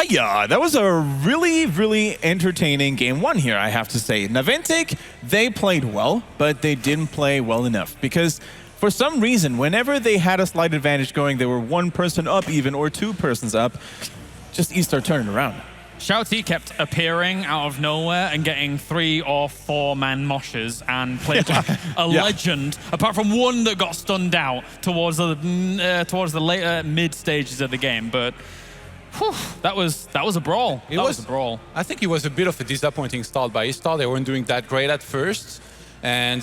Yeah, that was a really, really entertaining game one here, I have to say. Naventic, they played well, but they didn't play well enough because for some reason, whenever they had a slight advantage going, they were one person up even or two persons up, just eStar turning around. Shouty kept appearing out of nowhere and getting 3 or 4 man moshes and played like a legend. Apart from one that got stunned out towards the later mid stages of the game, but whew, that was a brawl. That was a brawl. I think it was a bit of a disappointing start by eStar. They weren't doing that great at first, and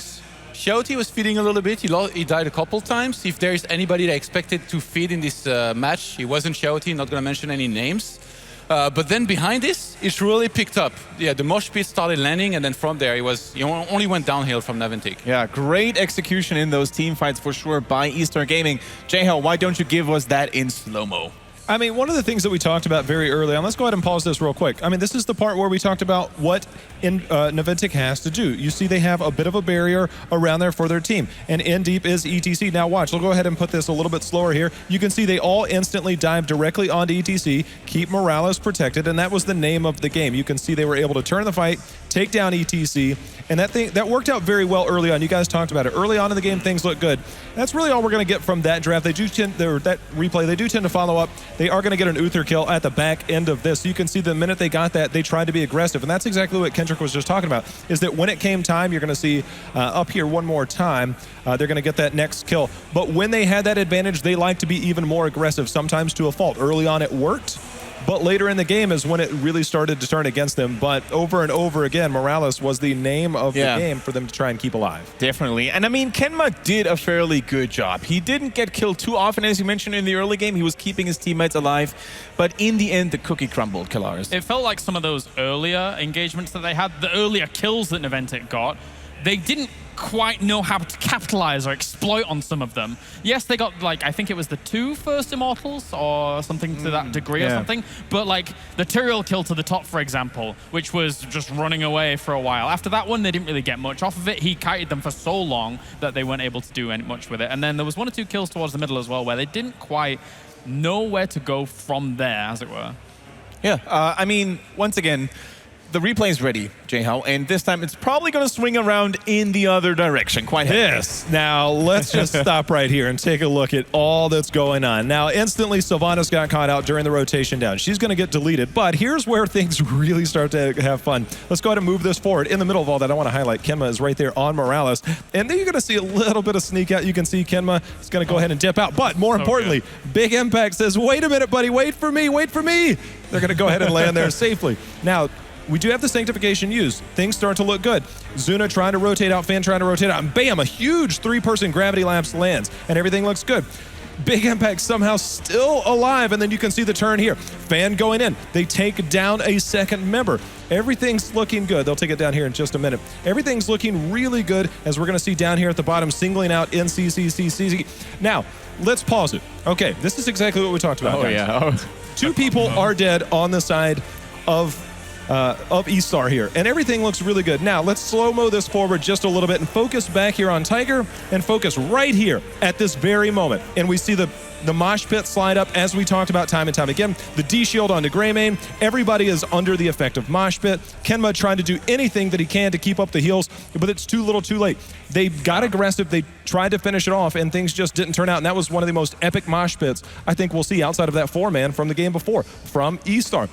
Shouty was feeding a little bit. He died a couple times. If there is anybody that expected to feed in this match, it wasn't Shouty. Not going to mention any names. But then behind this, it's really picked up. Yeah, the mosh pit started landing, and then from there, it only went downhill from Naventic. Yeah, great execution in those team fights for sure by eStar Gaming. J-Hell, why don't you give us that in slow-mo? I mean, one of the things that we talked about very early on, let's go ahead and pause this real quick. I mean, this is the part where we talked about what Naventic has to do. You see they have a bit of a barrier around there for their team, and in deep is ETC. Now watch, we'll go ahead and put this a little bit slower here. You can see they all instantly dive directly onto ETC, keep Morales protected, and that was the name of the game. You can see they were able to turn the fight, take down ETC, and that worked out very well early on. You guys talked about it. Early on in the game, things look good. That's really all we're going to get from that draft. That replay, they do tend to follow up. They are going to get an Uther kill at the back end of this. So you can see the minute they got that, they tried to be aggressive. And that's exactly what Kendrick was just talking about, is that when it came time, you're going to see up here one more time, they're going to get that next kill. But when they had that advantage, they like to be even more aggressive, sometimes to a fault. Early on, it worked. But later in the game is when it really started to turn against them. But over and over again, Morales was the name of the game for them to try and keep alive. Definitely. And I mean, Kenma did a fairly good job. He didn't get killed too often, as you mentioned in the early game. He was keeping his teammates alive. But in the end, the cookie crumbled, Kalaris. It felt like some of those earlier engagements that they had, the earlier kills that Naventic got, they didn't quite know how to capitalize or exploit on some of them. Yes, they got, like, I think it was the 2 first Immortals or something to that degree or something, but like the Tyrael kill to the top, for example, which was just running away for a while. After that one, they didn't really get much off of it. He kited them for so long that they weren't able to do much with it. And then there was 1 or 2 kills towards the middle as well, where they didn't quite know where to go from there, as it were. Yeah, I mean, once again, the replay is ready, J-Hell, and this time it's probably going to swing around in the other direction quite heavily. Yes. Now, let's just stop right here and take a look at all that's going on. Now, instantly, Sylvanas got caught out during the rotation down. She's going to get deleted, but here's where things really start to have fun. Let's go ahead and move this forward. In the middle of all that, I want to highlight Kenma is right there on Morales, and then you're going to see a little bit of sneak out. You can see Kenma is going to go ahead and dip out, but more importantly, Big Impact says, wait a minute, buddy, wait for me, wait for me. They're going to go ahead and land there safely. Now, we do have the Sanctification used. Things start to look good. Zuna trying to rotate out, Fan trying to rotate out, and bam, a huge 3-person gravity lapse lands, and everything looks good. Big Impact somehow still alive, and then you can see the turn here. Fan going in. They take down a second member. Everything's looking good. They'll take it down here in just a minute. Everything's looking really good, as we're going to see down here at the bottom, singling out NCCCC. Now, let's pause it. Okay, this is exactly what we talked about, guys. 2 people are dead on the side of eStar here, and everything looks really good. Now, let's slow-mo this forward just a little bit and focus back here on Tiger and focus right here at this very moment. And we see the mosh pit slide up, as we talked about time and time again. The D-shield onto Greymane. Everybody is under the effect of mosh pit. Kenma trying to do anything that he can to keep up the heals, but it's too little too late. They got aggressive. They tried to finish it off, and things just didn't turn out. And that was one of the most epic mosh pits I think we'll see outside of that 4-man from the game before, from eStar.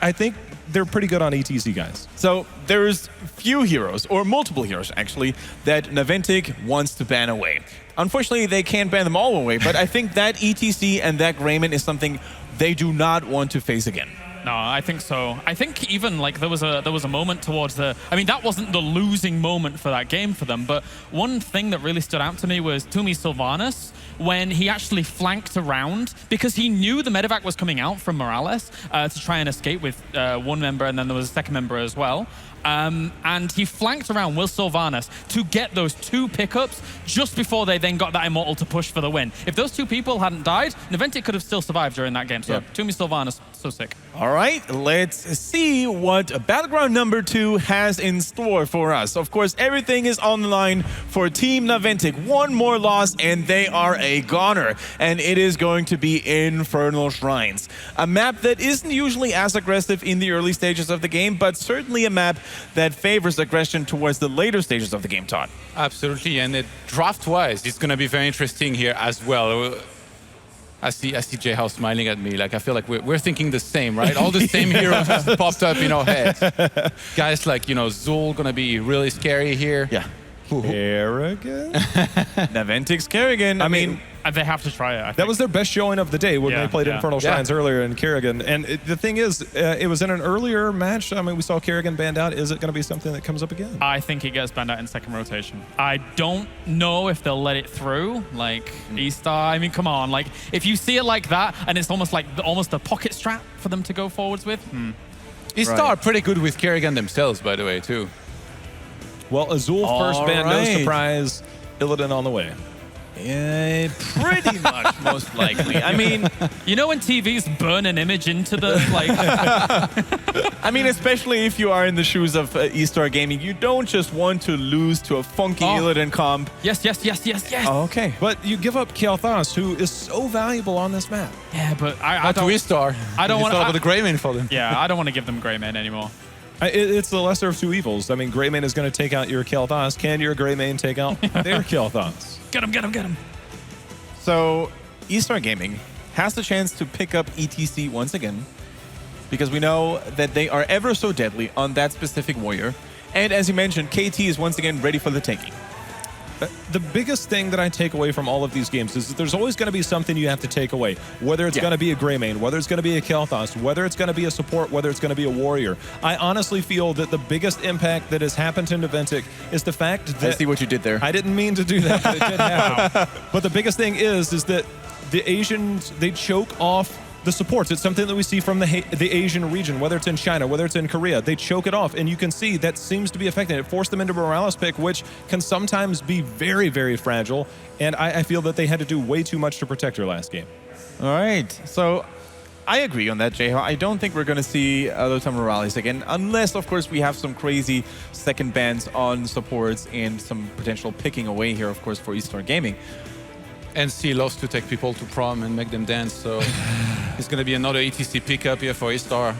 I think they're pretty good on ETC, guys. So there's few heroes, or multiple heroes actually, that Naventic wants to ban away. Unfortunately, they can't ban them all away, but I think that ETC and that Greymane is something they do not want to face again. No, I think so. I think even like there was a moment towards the, I mean, that wasn't the losing moment for that game for them, but one thing that really stood out to me was Tumi Sylvanas, when he actually flanked around, because he knew the medevac was coming out from Morales to try and escape with 1 member, and then there was a second member as well. And he flanked around with Sylvanas to get those 2 pickups just before they then got that Immortal to push for the win. If those 2 people hadn't died, Naventic could have still survived during that game. So Tumi Sylvanas, so sick. All right. right, let's see what Battleground number 2 has in store for us. Of course, everything is on the line for Team Naventic. One more loss and they are a goner. And it is going to be Infernal Shrines. A map that isn't usually as aggressive in the early stages of the game, but certainly a map that favors aggression towards the later stages of the game, Todd. Absolutely, and draft-wise, it's going to be very interesting here as well. I see J-House smiling at me. Like, I feel like we're thinking the same, right? All the same heroes just popped up in our heads. Guys like, Zul gonna be really scary here. Yeah. Kerrigan? Naventic's Kerrigan. I mean, they have to try it. I think. That was their best showing of the day when they played Infernal Shrines earlier in Kerrigan. And the thing is, it was in an earlier match. I mean, we saw Kerrigan banned out. Is it going to be something that comes up again? I think he gets banned out in second rotation. I don't know if they'll let it through, like eStar. I mean, come on. Like, if you see it like that, and it's almost like almost a pocket strap for them to go forwards with. eStar are pretty good with Kerrigan themselves, by the way, too. Well, Azul first ban, no surprise. Illidan on the way. Yeah, pretty much, most likely. I mean, when TVs burn an image into the, like... I mean, especially if you are in the shoes of eStar Gaming, you don't just want to lose to a funky Illidan comp. Yes. Oh, okay. But you give up Kael'thas, who is so valuable on this map. Yeah, but I To don't... eStar. I don't want to... the Greymane for them. Yeah, I don't want to give them Greymane anymore. It's the lesser of two evils. I mean, Greymane is going to take out your Kael'thas. Can your Greymane take out their Kael'thas? Get him. So, eStar Gaming has the chance to pick up ETC once again, because we know that they are ever so deadly on that specific warrior. And as you mentioned, KT is once again ready for the taking. The biggest thing that I take away from all of these games is that there's always going to be something you have to take away. Whether it's going to be a Greymane, whether it's going to be a Kael'thas, whether it's going to be a support, whether it's going to be a warrior. I honestly feel that the biggest impact that has happened to Naventic is the fact that... I see what you did there. I didn't mean to do that, but it did happen. But the biggest thing is that the Asians, they choke off the supports. It's something that we see from the Asian region, whether it's in China, whether it's in Korea. They choke it off, and you can see that seems to be affecting it. Forced them into a Morales pick, which can sometimes be very, very fragile, and I feel that they had to do way too much to protect her last game. All right. So, I agree on that, J-Ho. I don't think we're going to see Lota Morales again, unless, of course, we have some crazy second bans on supports and some potential picking away here, of course, for eStar Gaming. NC loves to take people to prom and make them dance, so it's going to be another ETC pickup here for eStar.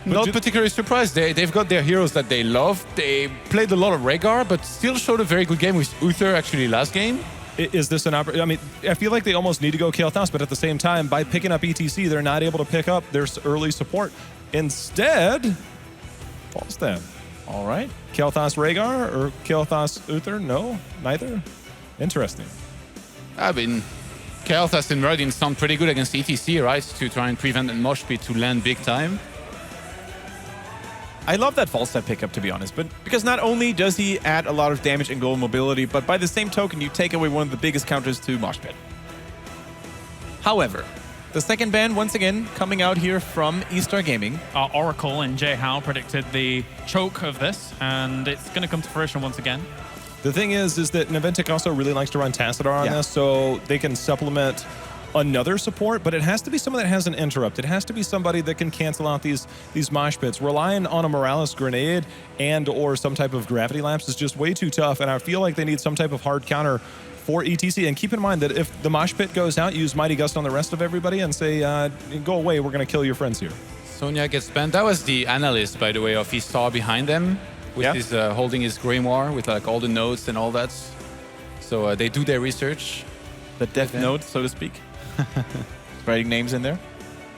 Not particularly surprised. They've got their heroes that they love. They played a lot of Rhaegar, but still showed a very good game with Uther actually last game. Is this an opportunity? I mean, I feel like they almost need to go Kael'thas, but at the same time, by picking up ETC, they're not able to pick up their early support. Instead, false then. All right. Kael'thas Rhaegar or Kael'thas Uther? No, neither. Interesting. I mean, Kael'thas and Muradin sound pretty good against ETC, right? To try and prevent the mosh pit to land big time. I love that false step pickup, to be honest, but because not only does he add a lot of damage and goal mobility, but by the same token, you take away one of the biggest counters to mosh pit. However, the second ban, once again, coming out here from eStar Gaming. Oracle and Jay Howe predicted the choke of this, and it's going to come to fruition once again. The thing is that Naventic also really likes to run Tassadar on this, so they can supplement another support, but it has to be someone that has an interrupt. It has to be somebody that can cancel out these mosh pits. Relying on a Morales grenade and or some type of gravity lapse is just way too tough, and I feel like they need some type of hard counter for ETC. And keep in mind that if the mosh pit goes out, use Mighty Gust on the rest of everybody and say, go away, we're going to kill your friends here. Sonya gets banned. That was the analyst, by the way, of eStar behind them. With his holding his grimoire with like all the notes and all that. So they do their research. The death note, so to speak. Writing names in there.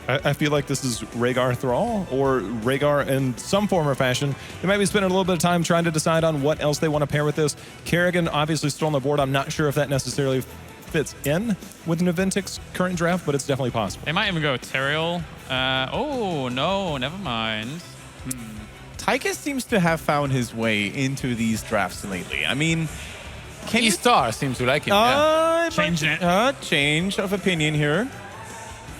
I feel like this is Rhaegar Thrall or Rhaegar in some form or fashion. They might be spending a little bit of time trying to decide on what else they want to pair with this. Kerrigan obviously still on the board. I'm not sure if that necessarily fits in with Naventic's current draft, but it's definitely possible. They might even go Tyrael. Oh, no, never mind. Tychus seems to have found his way into these drafts lately. I mean, can eStar seems to like him. Change of opinion here.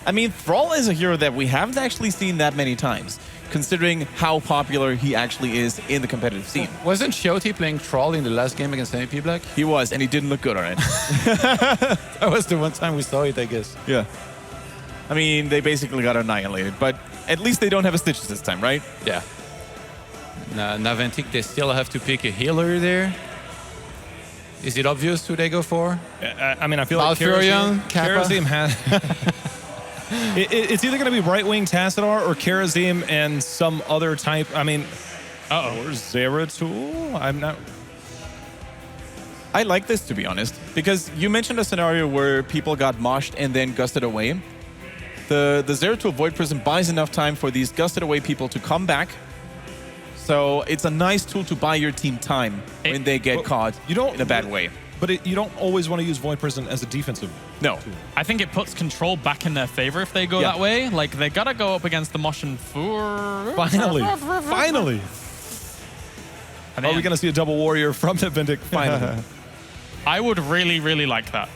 I mean, Thrall is a hero that we haven't actually seen that many times, considering how popular he actually is in the competitive scene. Wasn't Shoti playing Thrall in the last game against MP Black? He was, and he didn't look good on it. That was the one time we saw it, I guess. Yeah. I mean, they basically got annihilated, but At least they don't have a Stitch this time, right? Yeah. Naventic, they still have to pick a healer there. Is it obvious who they go for? I mean, I feel like Malfurion, Kappa? Karazim has... It's either going to be Right-Wing Tassadar or Karazim and some other type. I mean, or Zeratul? I'm not... I like this, to be honest, because you mentioned a scenario where people got moshed and then gusted away. The Zeratul Void Prism buys enough time for these gusted away people to come back. So it's a nice tool to buy your team time when they get caught in a bad way. But you don't always want to use Void Prison as a defensive. No. I think it puts control back in their favor if they go that way. Like, they got to go up against the Moshin for... Finally. Finally. Are we going to see a double warrior from Naventic finally? I would really, really like that.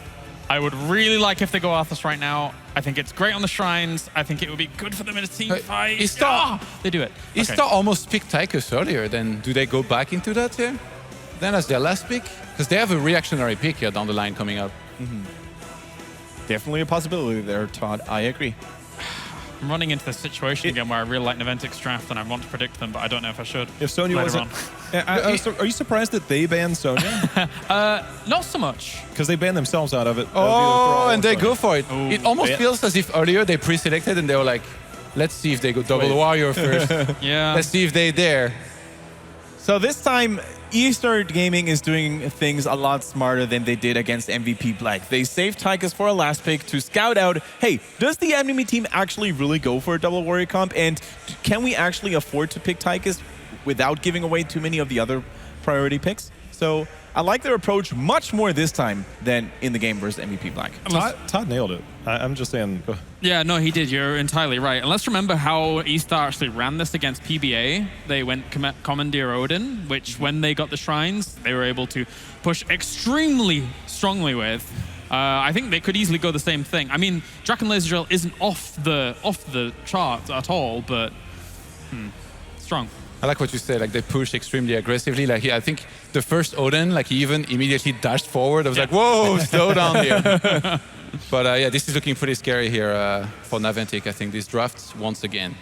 I would really like if they go Arthas right now. I think it's great on the shrines. I think it would be good for them in a team fight. They do it. eStar almost picked Tychus earlier. Then do they go back into that here? Then as their last pick? Because they have a reactionary pick here down the line coming up. Definitely a possibility there, Todd. I agree. I'm running into this situation again where I really like Naventic's draft and I want to predict them, but I don't know if I should. If Sonya wasn't... Are you surprised that they banned Sonya? Not so much. Because they banned themselves out of it. Oh, and they go for it. Ooh. It almost feels as if earlier they pre-selected and they were like, let's see if they go double warrior first. Yeah. Let's see if they dare. So this time, eStar Gaming is doing things a lot smarter than they did against MVP Black. They saved Tychus for a last pick to scout out, hey, does the enemy team actually really go for a double warrior comp? And can we actually afford to pick Tychus without giving away too many of the other priority picks? So I like their approach much more this time than in the game versus MVP Black. Todd nailed it. I'm just saying. Yeah, no, he did. You're entirely right. And let's remember how eStar actually ran this against PBA. They went Commandeer Odin, which when they got the shrines, they were able to push extremely strongly with. I think they could easily go the same thing. I mean, Draken Laser Drill isn't off the charts at all, but strong. I like what you said, like they pushed extremely aggressively. Like I think the first Odin, like he even immediately dashed forward. I was like, whoa, slow down here. But yeah, this is looking pretty scary here for Naventic. I think this draft once again.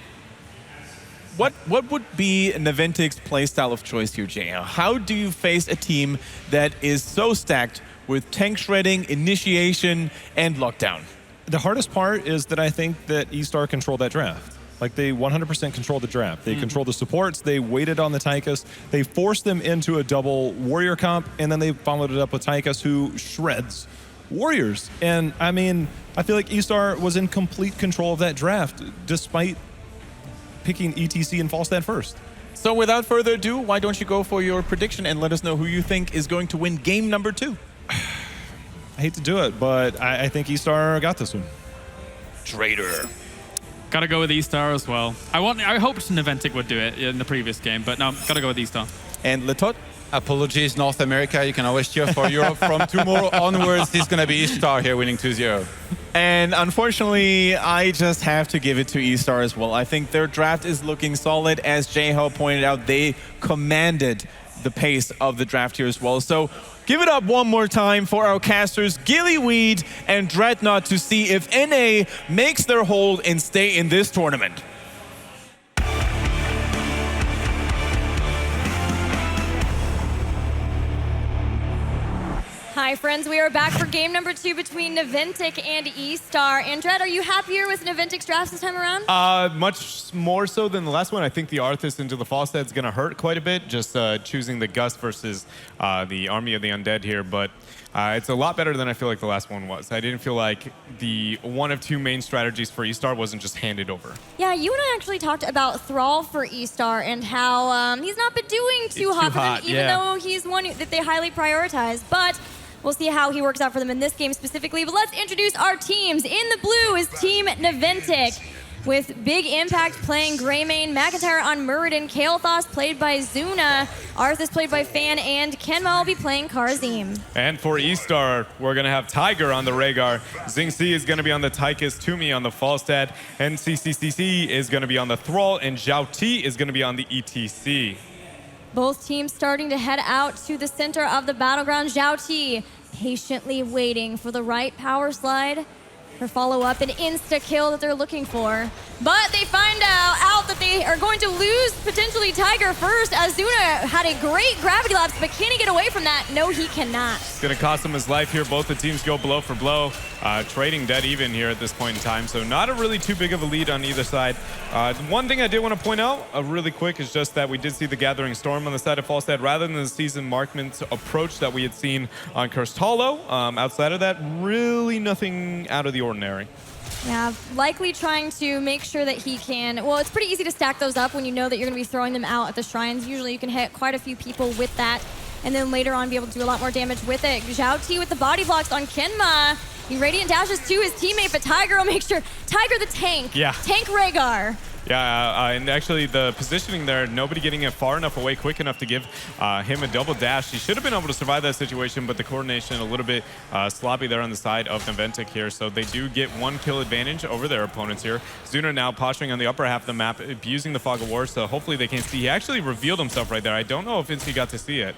What would be Naventic's playstyle of choice here, Jay? How do you face a team that is so stacked with tank shredding, initiation, and lockdown? The hardest part is that I think that eStar controlled that draft. Like, they 100% controlled the draft. They controlled the supports. They waited on the Tychus. They forced them into a double warrior comp, and then they followed it up with Tychus, who shreds warriors. And, I mean, I feel like eStar was in complete control of that draft, despite picking ETC and Falstad first. So without further ado, why don't you go for your prediction and let us know who you think is going to win game number 2? I hate to do it, but I think eStar got this one. Traitor. Gotta go with eStar as well. I hoped Naventic would do it in the previous game, but no, gotta go with eStar. And Letot? Apologies, North America. You can always cheer for Europe. From tomorrow onwards, it's going to be eStar here winning 2-0. And unfortunately, I just have to give it to eStar as well. I think their draft is looking solid. As Jho pointed out, they commanded the pace of the draft here as well. So give it up one more time for our casters, Gillyweed and Dreadnought, to see if NA makes their hold and stay in this tournament. Hi friends, we are back for game number 2 between Naventic and eStar. And Dread, are you happier with Naventic's drafts this time around? Much more so than the last one. I think the Arthas into the Falstad is going to hurt quite a bit, just choosing the Gus versus the Army of the Undead here. But it's a lot better than I feel like the last one was. I didn't feel like the one of two main strategies for eStar wasn't just handed over. Yeah, you and I actually talked about Thrall for eStar and how he's not been doing too hot for them, even though he's one that they highly prioritize. But we'll see how he works out for them in this game specifically. But let's introduce our teams. In the blue is Team Naventic, with Big Impact playing Greymane, McIntyre on Muradin, Kael'thas played by Zuna, Arthas played by Fan, and Kenma will be playing Karazim. And for eStar, we're going to have Tiger on the Rhaegar, Xingzi is going to be on the Tychus, Toomey on the Falstad, and CCCC is going to be on the Thrall, and Zhao Ti is going to be on the ETC. Both teams starting to head out to the center of the battleground. Zhao Ti patiently waiting for the right power slide. for follow-up and insta-kill that they're looking for. But they find out that they are going to lose potentially Tiger first, as Zuna had a great gravity lapse, but can he get away from that? No, he cannot. It's going to cost him his life here. Both the teams go blow for blow, trading dead even here at this point in time. So not a really too big of a lead on either side. One thing I did want to point out really quick is just that we did see the Gathering Storm on the side of Falstad rather than the Season Markman's approach that we had seen on Cursed Hollow. Outside of that, really nothing out of the ordinary. Yeah, likely trying to make sure that he can... Well, it's pretty easy to stack those up when you know that you're going to be throwing them out at the shrines. Usually you can hit quite a few people with that, and then later on be able to do a lot more damage with it. Zhao T with the body blocks on Kenma. He Radiant dashes to his teammate, but Tiger will make sure... Tiger the tank. Yeah. Tank Rhaegar. Yeah, and actually the positioning there, nobody getting it far enough away quick enough to give him a double dash. He should have been able to survive that situation, but the coordination a little bit sloppy there on the side of Naventic here. So they do get 1 kill advantage over their opponents here. Zuna now posturing on the upper half of the map, abusing the Fog of War, so hopefully they can see. He actually revealed himself right there. I don't know if Insky got to see it.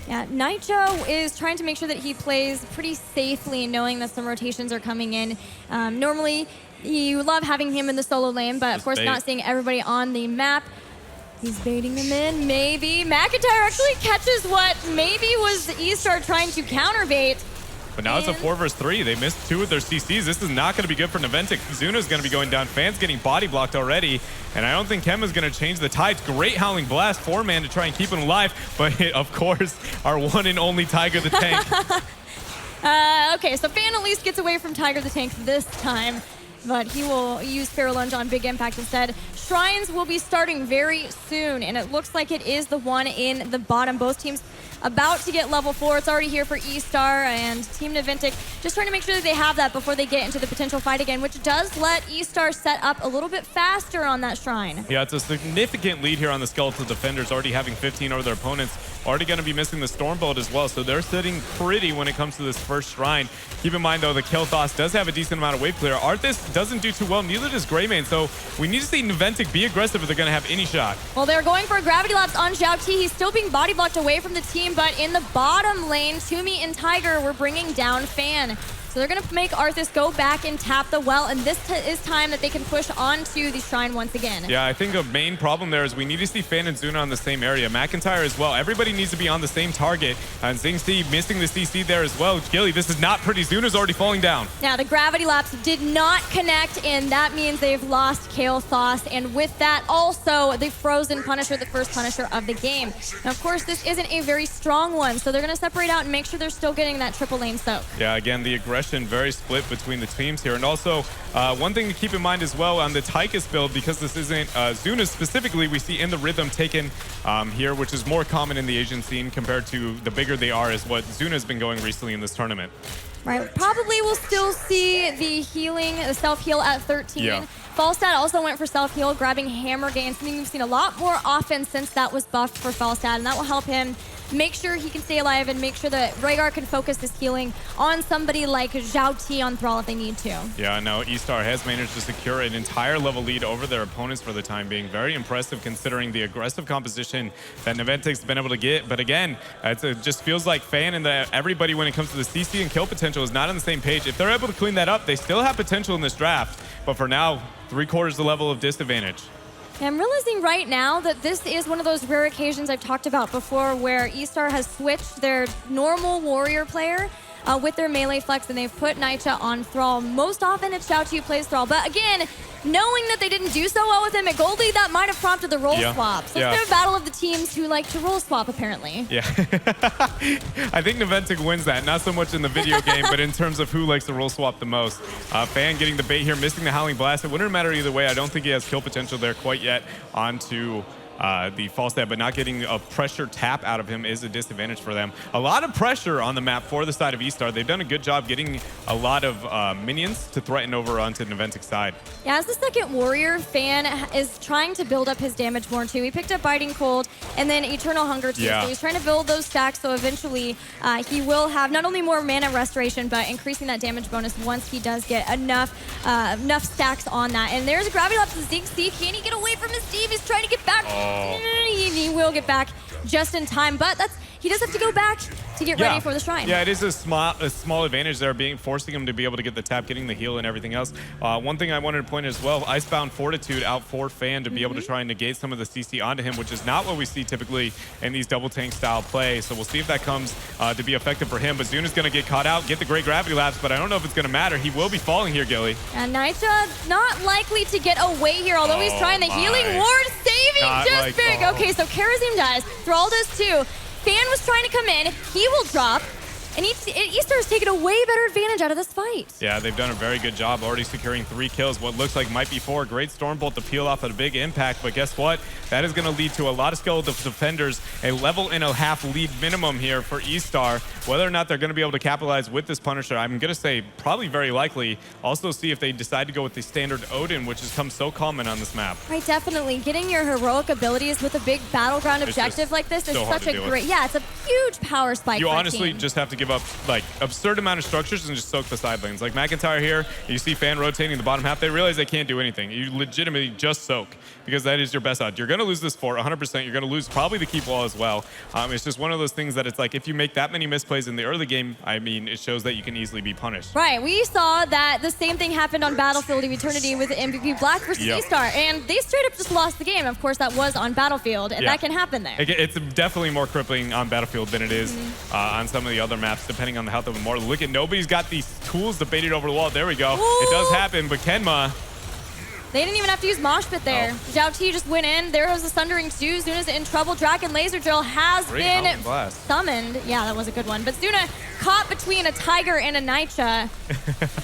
Yeah, Nitro is trying to make sure that he plays pretty safely, knowing that some rotations are coming in. Normally, you love having him in the solo lane, but of course not seeing everybody on the map. He's baiting them in, maybe. McIntyre actually catches what maybe was eStar trying to counterbait. But now it's a 4 versus 3. They missed 2 of their CCs. This is not going to be good for Naventic. Zuna's going to be going down. Fan's getting body blocked already. And I don't think Kemma's going to change the tides. Great Howling Blast, 4-man to try and keep him alive. But it, of course, our one and only Tiger the Tank. Okay, so Fan at least gets away from Tiger the Tank this time. But he will use Pharaoh Lunge on Big Impact instead. Shrines will be starting very soon, and it looks like it is the one in the bottom. Both teams about to get level 4. It's already here for eStar and Team Naventic. Just trying to make sure that they have that before they get into the potential fight again, which does let eStar set up a little bit faster on that shrine. Yeah, it's a significant lead here on the Skeletal Defenders, already having 15 over their opponents. Already going to be missing the Stormbolt as well, so they're sitting pretty when it comes to this first shrine. Keep in mind, though, the Kilthos does have a decent amount of wave clear. Arthas doesn't do too well, neither does Greymane, so we need to see Naventic be aggressive if they're going to have any shot. Well, they're going for a Gravity Lapse on Zhao T. He's still being body blocked away from the team, but in the bottom lane, Toomey and Tiger were bringing down Fan. So they're going to make Arthas go back and tap the well, and this is time that they can push onto the shrine once again. Yeah, I think the main problem there is we need to see Fan and Zuna on the same area. McIntyre as well. Everybody needs to be on the same target. And Zing C missing the CC there as well. Gilly, this is not pretty. Zuna's already falling down. Now, the Gravity Lapse did not connect, and that means they've lost Kael'thas, and with that, also the Frozen Punisher, the first Punisher of the game. Now, of course, this isn't a very strong one, so they're going to separate out and make sure they're still getting that triple lane soak. Yeah, again, the aggression very split between the teams here. And also, one thing to keep in mind as well on the Tychus build, because this isn't Zuna specifically, we see in the rhythm taken here, which is more common in the Asian scene compared to the bigger they are, is what Zuna's been going recently in this tournament. Right, probably we'll still see the healing, the self-heal at 13. Yeah. Falstad also went for self-heal, grabbing Hammer Gain, something we've seen a lot more often since that was buffed for Falstad, and that will help him make sure he can stay alive and make sure that Rhaegar can focus his healing on somebody like Zhao T on Thrall if they need to. Yeah, no, eStar has managed to secure an entire level lead over their opponents for the time being. Very impressive considering the aggressive composition that Naventic's been able to get. But again, it just feels like Fan and everybody when it comes to the CC and kill potential is not on the same page. If they're able to clean that up, they still have potential in this draft. But for now, 3/4 the level of disadvantage. I'm realizing right now that this is one of those rare occasions I've talked about before where eStar has switched their normal warrior player with their melee flex, and they've put Naicha on Thrall. Most often it's Zhao T who plays Thrall, but again, knowing that they didn't do so well with him at Gold League, that might have prompted the role swap. So it's been a battle of the teams who like to role swap, apparently. Yeah. I think Naventic wins that, not so much in the video game, but in terms of who likes to role swap the most. Fan getting the bait here, missing the Howling Blast. It wouldn't matter either way. I don't think he has kill potential there quite yet onto the Falstad, but not getting a pressure tap out of him is a disadvantage for them. A lot of pressure on the map for the side of eStar. They've done a good job getting a lot of minions to threaten over onto Naventic's side. Yeah, as the second warrior, Fan is trying to build up his damage more too. He picked up Biting Cold and then Eternal Hunger too. Yeah. So he's trying to build those stacks so eventually he will have not only more mana restoration, but increasing that damage bonus once he does get enough stacks on that. And there's a Gravity Lapse to Zing C. Can he get away from his team? He's trying to get back. He will get back just in time, but he does have to go back to get ready for the shrine. Yeah, it is a small advantage there, forcing him to be able to get the tap, getting the heal, and everything else. One thing I wanted to point as well, Icebound Fortitude out for Fan to be able to try and negate some of the CC onto him, which is not what we see typically in these double tank style plays. So we'll see if that comes to be effective for him. But Zuna's going to get caught out, get the great gravity lapse, but I don't know if it's going to matter. He will be falling here, Gilly. And Nitya not likely to get away here, although he's trying the healing ward, saving Not just like- big. Okay, so Karazim dies, Thrall does too. Fan was trying to come in, he will drop, and eStar's taken a way better advantage out of this fight. Yeah, they've done a very good job already securing 3 kills. What looks like might be 4. Great Stormbolt to peel off at a big impact, but guess what? That is going to lead to a lot of skeletal defenders, a level and a half lead minimum here for eStar. Whether or not they're going to be able to capitalize with this Punisher, I'm going to say probably very likely. Also see if they decide to go with the standard Odin, which has come so common on this map. Right, definitely. Getting your heroic abilities with a big battleground objective like this is so hard such to a deal great, with. yeah, it's a huge power spike You for a honestly team. just have to give up like absurd amount of structures and just soak the side lanes. Like McIntyre here, you see Fan rotating the bottom half, they realize they can't do anything. You legitimately just soak because that is your best odds. You're going to lose this fort 100%. You're going to lose probably the keep wall as well. It's just one of those things that it's like if you make that many misplays in the early game, I mean, it shows that you can easily be punished. Right, we saw that the same thing happened on Battlefield of Eternity with MVP Black versus Yep. eStar, and they straight up just lost the game. Of course, that was on Battlefield, and Yeah. that can happen there. It's definitely more crippling on Battlefield than it is on some of the other maps, depending on the health of the mortal. Look at nobody's got these tools to bait it over the wall. There we go. It does Ooh. happen, but Kenma. They didn't even have to use Mosh Pit there. Zhao T just went in. There was the Sundering 2. Zuna's in trouble. Draken Laser Drill has Great been Mountain Blast. summoned. Yeah, that was a good one. But Zuna caught between a Tiger and a Nitya.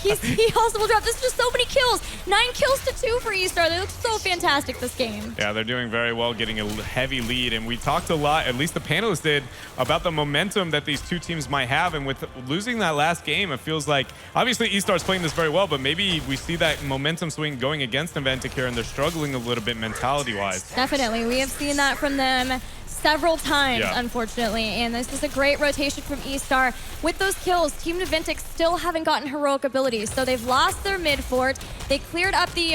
He also will drop. This is just so many kills. 9 kills to 2 for eStar. They look so fantastic this game. Yeah, they're doing very well, getting a heavy lead. And we talked a lot, at least the panelists did, about the momentum that these two teams might have. And with losing that last game, it feels like, obviously eStar's playing this very well, but maybe we see that momentum swing going against Naventic here, and they're struggling a little bit mentality-wise. Definitely. We have seen that from them several times, Yeah. unfortunately. And this is a great rotation from eStar. With those kills, Team Naventic still haven't gotten heroic abilities. So they've lost their mid fort. They cleared up the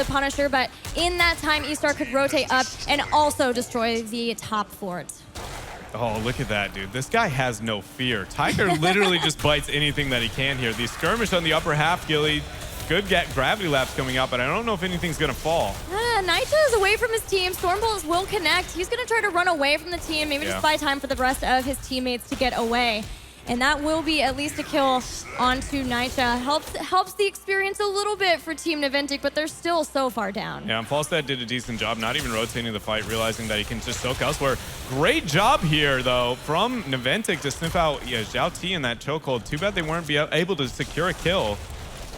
Punisher, but in that time, eStar could rotate up and also destroy the top fort. Oh, look at that, dude. This guy has no fear. Tiger literally just bites anything that he can here. The skirmish on the upper half, Gilly. Good gravity laps coming out, but I don't know if anything's going to fall. Nitya is away from his team. Stormbolts will connect. He's going to try to run away from the team, maybe just buy time for the rest of his teammates to get away. And that will be at least a kill onto Nitya. Helps the experience a little bit for Team Naventic, but they're still so far down. Yeah, and Falstad did a decent job, not even rotating the fight, realizing that he can just soak elsewhere. Great job here, though, from Naventic to sniff out Zhao T in that chokehold. Too bad they weren't able to secure a kill.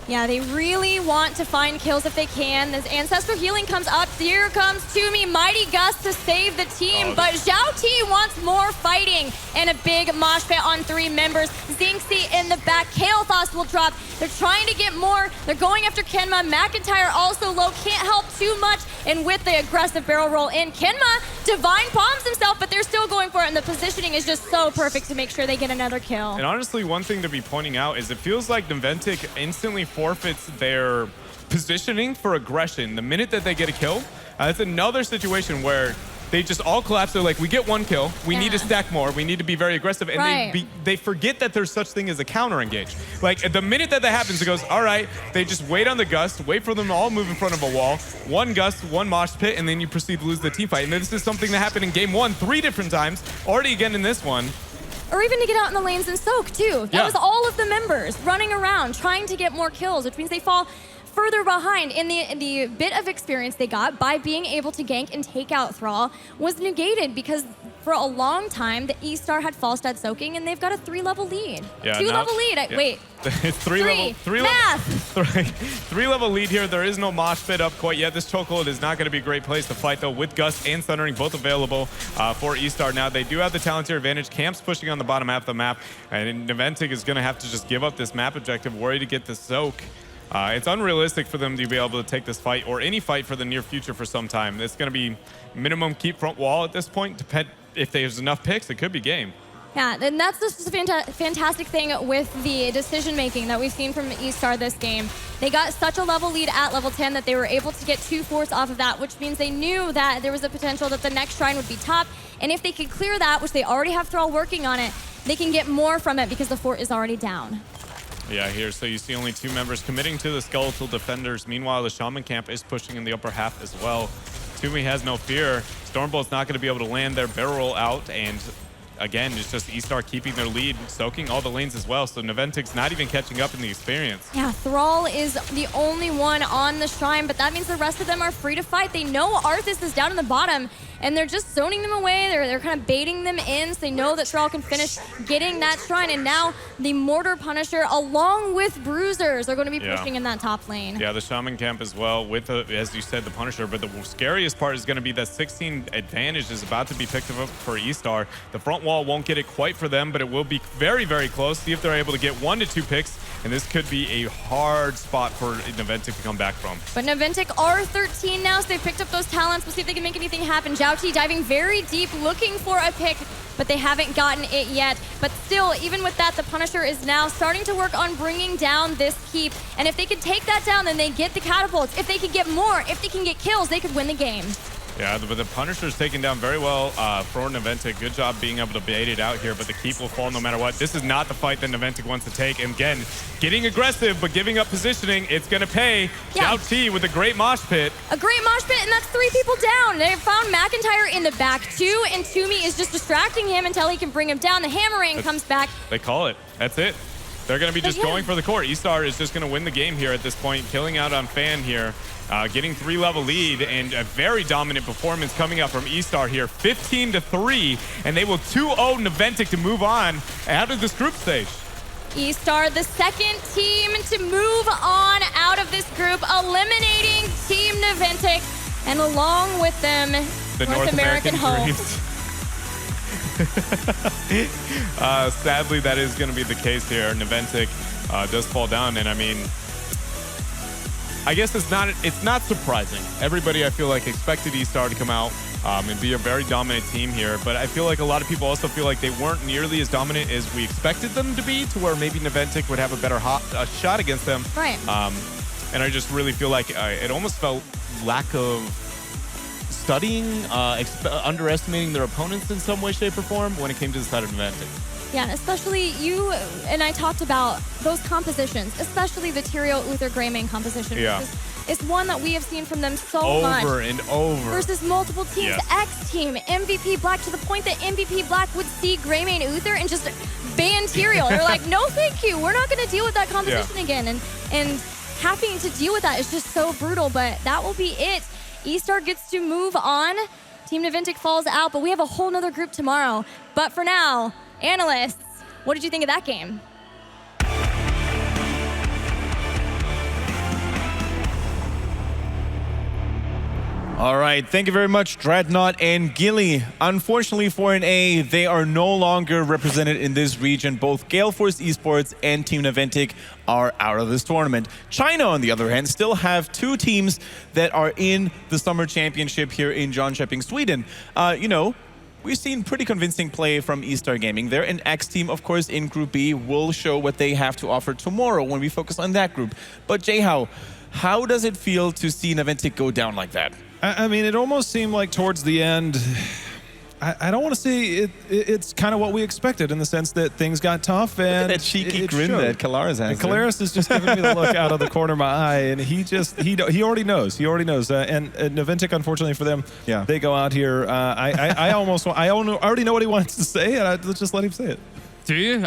Yeah, they really want to find kills if they can. This Ancestral Healing comes up. Here comes Toomey, Mighty Gust to save the team. But Zhao T wants more fighting. And a big mosh pit on 3 members. Xingxi in the back. Kael'thas will drop. They're trying to get more. They're going after Kenma. McIntyre also low. Can't help too much. And with the aggressive barrel roll in, Kenma divine palms himself, but they're still going for it. And the positioning is just so perfect to make sure they get another kill. And honestly, one thing to be pointing out is it feels like Naventic instantly forfeits their positioning for aggression the minute that they get a kill. It's another situation where they just all collapse. They're like, we get 1 kill. We need to stack more. We need to be very aggressive. And they forget that there's such thing as a counter engage. Like the minute that happens, it goes, all right, they just wait on the gust, wait for them to all move in front of a wall. 1 gust, 1 mosh pit, and then you proceed to lose the team fight. And this is something that happened in game 1 3 different times, already again in this one. Or even to get out in the lanes and soak, too. That was all of the members running around, trying to get more kills, which means they fall further behind. In the bit of experience they got by being able to gank and take out Thrall was negated because for a long time, the eStar had Falstad soaking, and they've got a 3-level lead. Yeah, 2-level lead. Wait. It's 3 level lead here. There is no mosh pit up quite yet. This chokehold is not going to be a great place to fight, though, with Gust and Sundering both available for eStar. Now, they do have the Talonteer advantage. Camp's pushing on the bottom half of the map, and Naventic is going to have to just give up this map objective, worry to get the soak. It's unrealistic for them to be able to take this fight or any fight for the near future for some time. It's going to be minimum keep front wall at this point. If there's enough picks, it could be game. Yeah, and that's just a fantastic thing with the decision-making that we've seen from eStar this game. They got such a level lead at level 10 that they were able to get 2 forts off of that, which means they knew that there was a potential that the next shrine would be top, And if they can clear that, which they already have Thrall working on it, they can get more from it because the fort is already down. Yeah, here, so you see only 2 members committing to the Skeletal Defenders. Meanwhile, the Shaman Camp is pushing in the upper half as well. Toomey has no fear. Stormbolt's not going to be able to land their barrel roll out, and again, it's just eStar keeping their lead, soaking all the lanes as well, so Naventic's not even catching up in the experience. Yeah, Thrall is the only one on the Shrine, but that means the rest of them are free to fight. They know Arthas is down in the bottom, and they're just zoning them away. They're kind of baiting them in, so they know that Thrall can finish getting that Shrine, and now the Mortar Punisher, along with Bruisers, are going to be pushing in that top lane. Yeah, the Shaman Camp as well, with, as you said, the Punisher, but the scariest part is going to be that 16 advantage is about to be picked up for eStar. The front wall won't get it quite for them, but it will be very, very close. See if they're able to get 1 to 2 picks, and this could be a hard spot for Naventic to come back from. But Naventic are 13 now, so they've picked up those talents. We'll see if they can make anything happen. Jouti diving very deep, looking for a pick, but they haven't gotten it yet. But still, even with that, the Punisher is now starting to work on bringing down this keep. And if they can take that down, then they get the catapults. If they can get more, if they can get kills, they could win the game. Yeah, but the Punisher's taken down very well for Naventic. Good job being able to bait it out here, but the keep will fall no matter what. This is not the fight that Naventic wants to take. And again, getting aggressive, but giving up positioning, it's going to pay. Yeah. Jouti with a great mosh pit. A great mosh pit, and that's 3 people down. They found McIntyre in the back too, and Toomey is just distracting him until he can bring him down. The hammering comes back. They call it. That's it. They're going to be just going for the core. eStar is just going to win the game here at this point, killing out on Fan here. Getting 3-level lead, and a very dominant performance coming up from eStar here, 15-3, and they will 2-0 Naventic to move on out of this group stage. eStar, the second team to move on out of this group, eliminating Team Naventic, and along with them, The North American home. Dreams. Sadly, that is going to be the case here. Naventic does fall down, and I mean, I guess it's not surprising. Everybody, I feel like, expected eStar to come out and be a very dominant team here, but I feel like a lot of people also feel like they weren't nearly as dominant as we expected them to be, to where maybe Naventic would have a better shot against them. Right. And I just really feel like it almost felt lack of studying, underestimating their opponents in some way, shape, or form when it came to the side of Naventic. Yeah, and especially you and I talked about those compositions, especially the Tyrael Uther Greymane composition. Yeah. It's one that we have seen from them so much. Over and over. Versus multiple teams. Yes. X team, MVP Black, to the point that MVP Black would see Greymane Uther and just ban Tyrael. They're like, no thank you, we're not going to deal with that composition again. And having to deal with that is just so brutal, but that will be it. eStar gets to move on. Team Naventic falls out, but we have a whole nother group tomorrow. But for now, analysts, what did you think of that game? All right, thank you very much, Dreadnought and Gilly. Unfortunately for an A, they are no longer represented in this region. Both Gale Force Esports and Team Naventic are out of this tournament. China, on the other hand, still have 2 teams that are in the Summer Championship here in Jönköping, Sweden. You know, we've seen pretty convincing play from eStar Gaming. They're an X team, of course, in Group B. We'll show what they have to offer tomorrow when we focus on that group. But Jayhao, how does it feel to see Naventic go down like that? I mean, it almost seemed like towards the end, I don't want to say it's kind of what we expected in the sense that things got tough. And that cheeky grin showed. that Kalaris has. And Kalaris is just giving me the look out of the corner of my eye, and he already knows. He already knows. And Naventic, unfortunately for them, they go out here. I already know what he wants to say, and let's just let him say it. Do you?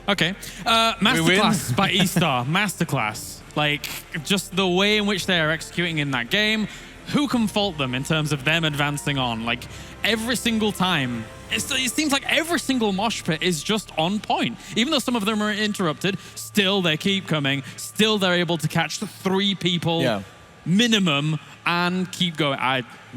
Okay. Masterclass by eStar. Masterclass. Like, just the way in which they are executing in that game. Who can fault them in terms of them advancing on? Like, every single time, it seems like every single mosh pit is just on point. Even though some of them are interrupted, still they keep coming. Still they're able to catch 3 people minimum and keep going.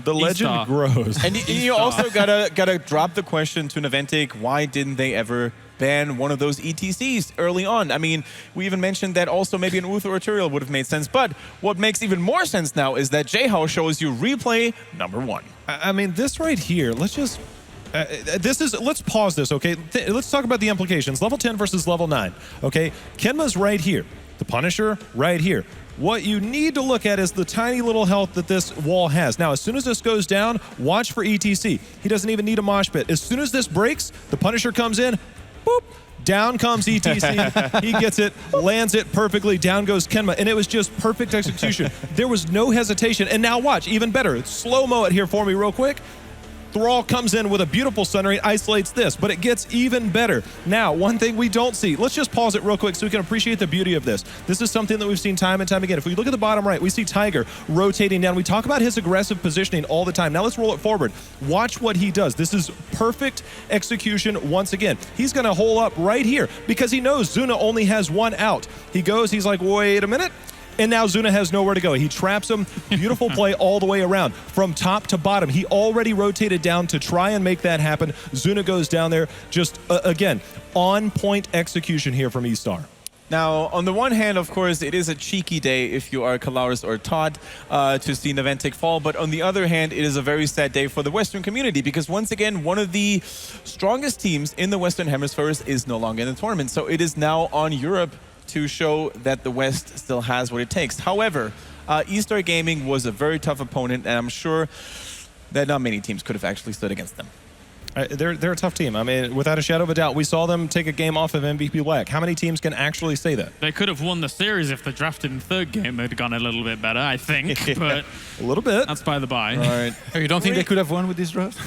The legend grows. And you also gotta drop the question to Naventic, why didn't they ever ban one of those ETCs early on? I mean, we even mentioned that also maybe an Uther or Tyrael would have made sense. But what makes even more sense now is that Jayhao shows you replay number 1. I mean, this right here, let's just... let's pause this, okay? Let's talk about the implications. Level 10 versus level 9, okay? Kenma's right here. The Punisher right here. What you need to look at is the tiny little health that this wall has. Now, as soon as this goes down, watch for ETC. He doesn't even need a mosh pit. As soon as this breaks, the Punisher comes in, boop, down comes ETC. He gets it, lands it perfectly. Down goes Kenma. And it was just perfect execution. There was no hesitation. And now watch, even better. Slow-mo it here for me real quick. Thrall comes in with a beautiful Sun Ray, isolates this, but it gets even better. Now, one thing we don't see, let's just pause it real quick so we can appreciate the beauty of this. This is something that we've seen time and time again. If we look at the bottom right, we see Tiger rotating down. We talk about his aggressive positioning all the time. Now let's roll it forward. Watch what he does. This is perfect execution once again. He's going to hole up right here because he knows Zuna only has one out. He goes, he's like, wait a minute. And now Zuna has nowhere to go. He traps him. Beautiful play all the way around. From top to bottom, he already rotated down to try and make that happen. Zuna goes down there. Just, again, on-point execution here from eStar. Now, on the one hand, of course, it is a cheeky day if you are Kalaris or Todd to see Naventic fall. But on the other hand, it is a very sad day for the Western community because, once again, one of the strongest teams in the Western Hemisphere is no longer in the tournament. So it is now on Europe to show that the West still has what it takes. However, eStar Gaming was a very tough opponent, and I'm sure that not many teams could have actually stood against them. They're a tough team. I mean, without a shadow of a doubt, we saw them take a game off of MVP Black. How many teams can actually say that? They could have won the series if the drafted in third game had gone a little bit better, I think. But a little bit. That's by the by. All right. Oh, you don't think they could have won with this draft?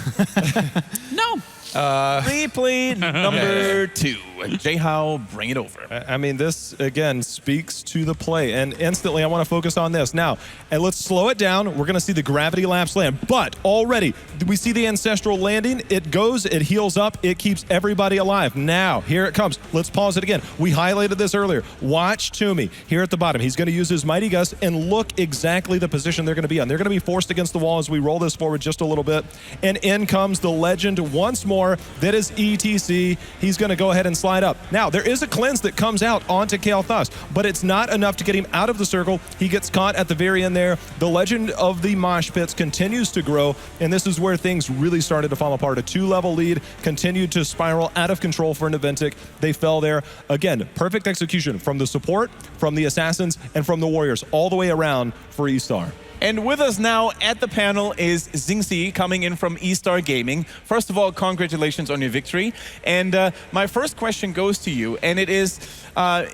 No. Replay number 2. Jay-How, bring it over. I mean, this, again, speaks to the play. And instantly, I want to focus on this. Now, and let's slow it down. We're going to see the gravity lapse land. But already, we see the ancestral landing. It goes, it heals up, it keeps everybody alive. Now, here it comes. Let's pause it again. We highlighted this earlier. Watch Toomey here at the bottom. He's going to use his Mighty Gust and look exactly the position they're going to be on. They're going to be forced against the wall as we roll this forward just a little bit. And in comes the legend once more. That is ETC. He's going to go ahead and slide up. Now, there is a cleanse that comes out onto Kael'thas, but it's not enough to get him out of the circle. He gets caught at the very end there. The legend of the mosh pits continues to grow, and this is where things really started to fall apart. A 2-level lead continued to spiral out of control for Naventic. They fell there. Again, perfect execution from the support, from the assassins, and from the warriors, all the way around for eStar. And with us now at the panel is Xingxi coming in from eStar Gaming. First of all, congratulations on your victory. And my first question goes to you, and it is,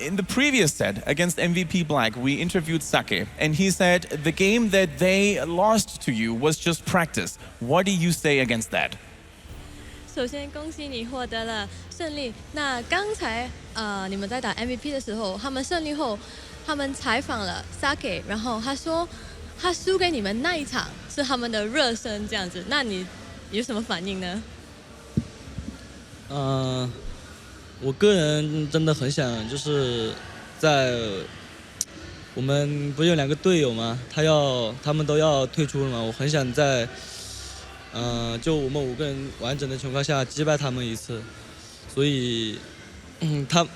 in the previous set against MVP Black, we interviewed Sake, and he said the game that they lost to you was just practice. What do you say against that? 首先恭喜你获得了胜利。那刚才你们在打 MVP 的时候，他们胜利后，他们采访了 Sake， 然后他说他输给你们那一场是他们的热身这样子。那你有什么反应呢？我个人真的很想就是在我们不是有2个队友吗？他们都要退出了嘛，我很想在就我们5个人完整的情况下击败他们一次，所以他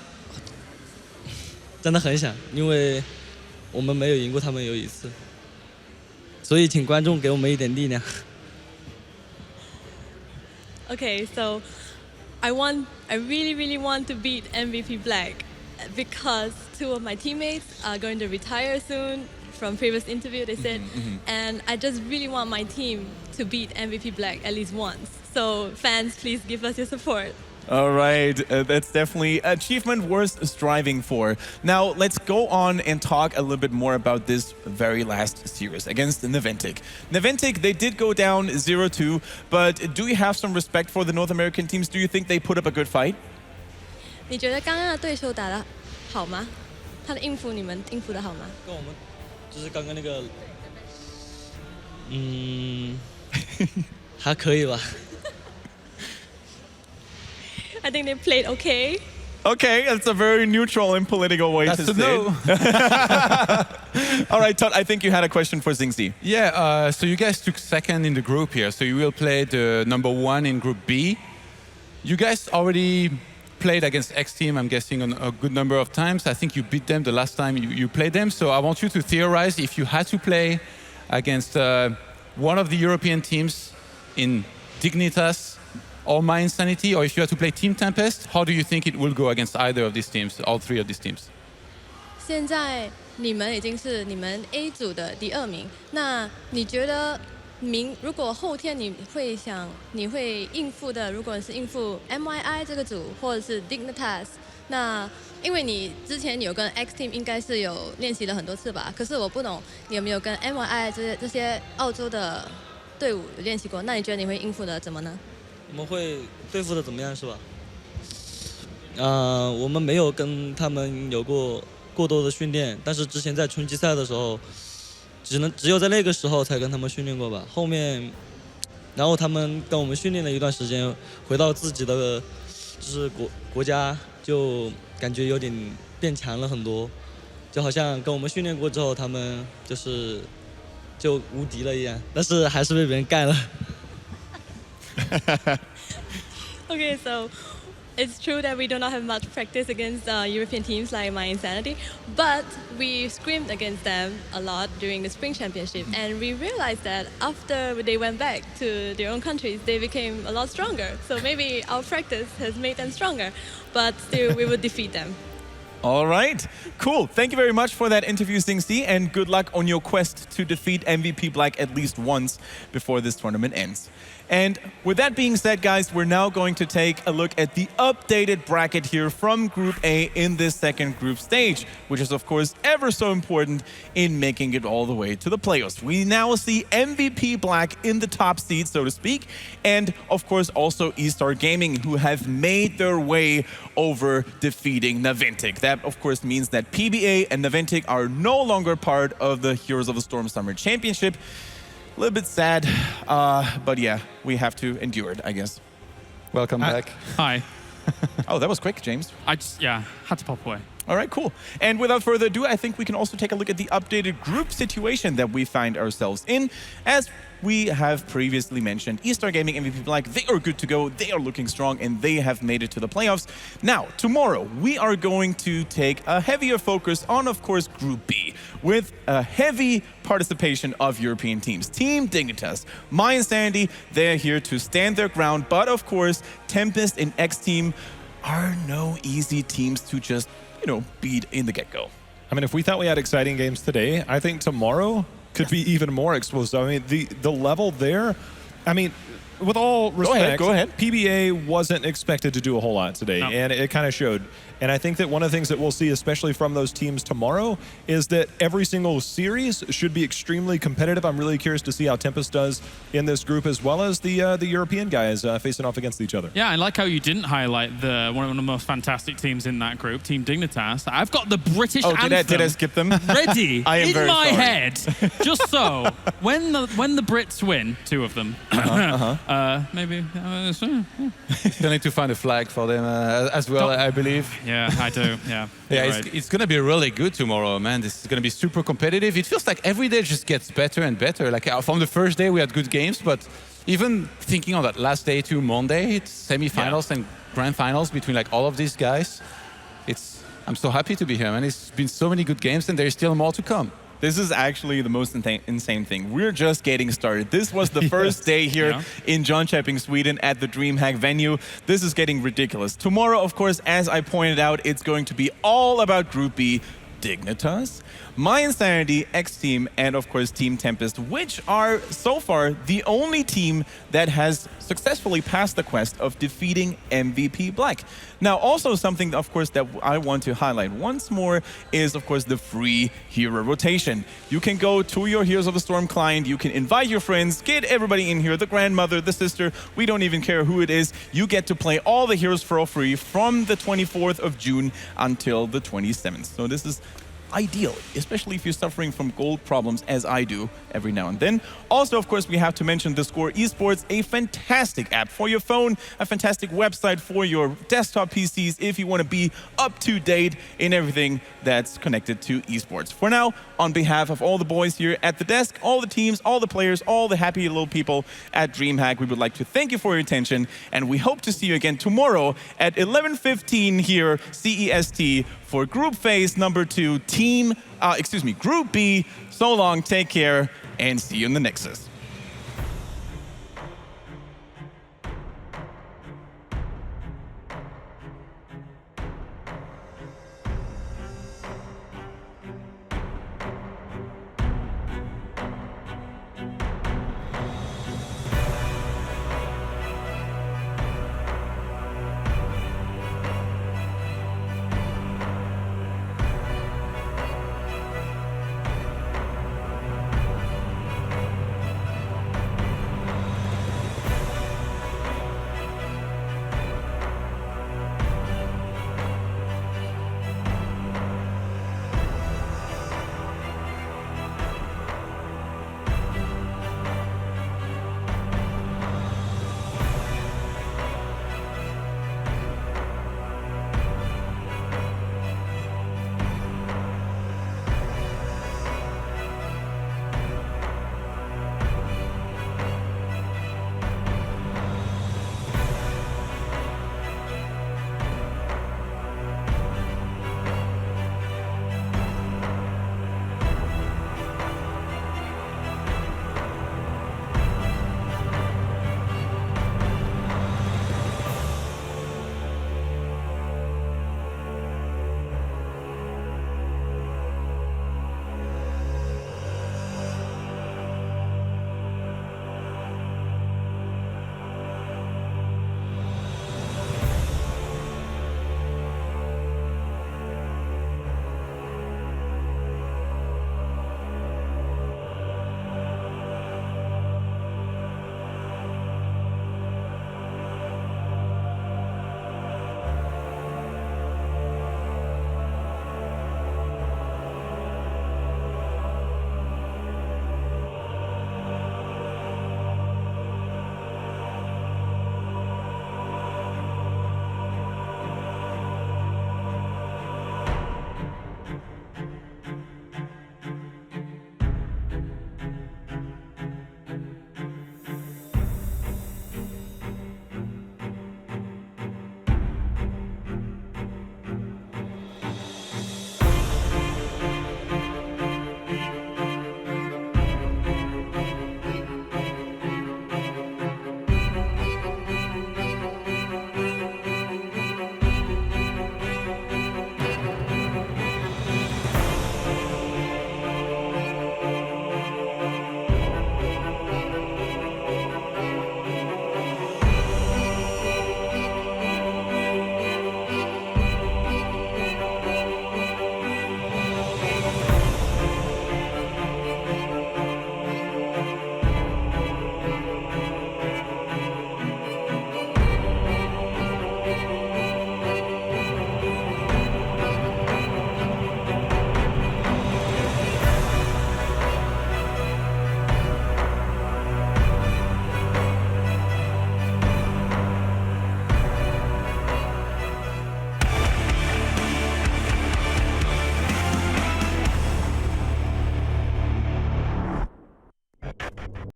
真的很想，因为我们没有赢过他们有一次，所以请观众给我们一点力量。Okay, so I really want to beat MVP Black because 2 of my teammates are going to retire soon. From previous interview, they said, and I just really want my team to beat MVP Black at least once. So fans, please give us your support. All right, that's definitely achievement worth striving for. Now, let's go on and talk a little bit more about this very last series against Naventic. Naventic, they did go down 0-2, but do you have some respect for the North American teams? Do you think they put up a good fight? 你觉得刚刚的对手打得好吗？他的应付你们应付得好吗？跟我们就是刚刚那个，还可以吧。I think they played okay. Okay, that's a very neutral and political way to say it. All right, Todd, I think you had a question for Xingxi. Yeah, so you guys took second in the group here. So you will play the number 1 in Group B. You guys already played against X Team, I'm guessing, a good number of times. I think you beat them the last time you played them. So I want you to theorize if you had to play against one of the European teams in Dignitas or My Insanity, or if you had to play Team Tempest, how do you think it will go against either of these teams, all 3 of these teams? 现在你们已经是你们 A 组的第2名，那你觉得如果后天你会应付的，如果是应付 MYI 这个组或者是 Dignitas， 那因为你之前有跟 X Team 应该是有练习了很多次吧？可是我不懂你有没有跟 MYI 这些澳洲的队伍练习过？那你觉得你会应付的怎么呢？我们会对付的怎么样是吧？我们没有跟他们有过多的训练，但是之前在春季赛的时候，只有在那个时候才跟他们训练过吧。后面，然后他们跟我们训练了一段时间，回到自己的就是国家，就感觉有点变强了很多，就好像跟我们训练过之后，他们就无敌了一样，但是还是被别人干了。Okay, so it's true that we do not have much practice against European teams like My Insanity, but we scrimmed against them a lot during the Spring Championship, and we realized that after they went back to their own countries, they became a lot stronger. So maybe our practice has made them stronger, but still we will defeat them. All right, cool. Thank you very much for that interview, Sing Si, and good luck on your quest to defeat MVP Black at least once before this tournament ends. And with that being said, guys, we're now going to take a look at the updated bracket here from Group A in this second group stage, which is, of course, ever so important in making it all the way to the playoffs. We now see MVP Black in the top seed, so to speak, and, of course, also eStar Gaming, who have made their way over defeating Naventic. That, of course, means that PBA and Naventic are no longer part of the Heroes of the Storm Summer Championship. A little bit sad, but yeah, we have to endure it, I guess. Welcome back. Hi. Oh, that was quick, James. I just, had to pop away. All right, cool. And without further ado, I think we can also take a look at the updated group situation that we find ourselves in. As we have previously mentioned, eStar Gaming MVP Black, they are good to go, they are looking strong, and they have made it to the playoffs. Now, tomorrow, we are going to take a heavier focus on, of course, Group B, with a heavy participation of European teams. Team Dignitas, My Insanity, they're here to stand their ground, but of course, Tempest and X Team are no easy teams to just beat in the get-go. I mean, if we thought we had exciting games today, I think tomorrow could be even more explosive. I mean, the level there, I mean, with all respect, go ahead. PBA wasn't expected to do a whole lot today, and it kind of showed. And I think that one of the things that we'll see, especially from those teams tomorrow, is that every single series should be extremely competitive. I'm really curious to see how Tempest does in this group, as well as the European guys facing off against each other. Yeah, I like how you didn't highlight one of the most fantastic teams in that group, Team Dignitas. I've got the British anthem did I skip them? ready I am in very my sorry. head, just so when the Brits win, 2 of them, maybe. Still need to find a flag for them as well, I believe. Yeah, I do. Yeah. Yeah, Right. it's going to be really good tomorrow, man. This is going to be super competitive. It feels like every day just gets better and better. Like from the first day, we had good games, but even thinking on that last day to Monday, it's semifinals and grand finals between like all of these guys. I'm so happy to be here, man. It's been so many good games, and there's still more to come. This is actually the most insane thing. We're just getting started. This was the first day here in Jönköping, Sweden at the DreamHack venue. This is getting ridiculous. Tomorrow, of course, as I pointed out, it's going to be all about Group B, Dignitas, My Insanity, X Team, and of course Team Tempest, which are so far the only team that has successfully passed the quest of defeating MVP Black. Now, also something, of course, that I want to highlight once more is, of course, the free hero rotation. You can go to your Heroes of the Storm client, you can invite your friends, get everybody in here, the grandmother, the sister, we don't even care who it is. You get to play all the heroes for free from the 24th of June until the 27th. So this is ideal, especially if you're suffering from gold problems as I do every now and then. Also, of course, we have to mention the Score Esports, a fantastic app for your phone, a fantastic website for your desktop PCs if you want to be up to date in everything that's connected to esports. For now, on behalf of all the boys here at the desk, all the teams, all the players, all the happy little people at DreamHack, we would like to thank you for your attention, and we hope to see you again tomorrow at 11:15 here CEST for Group Phase number 2, Group B. So long, take care, and see you in the Nexus.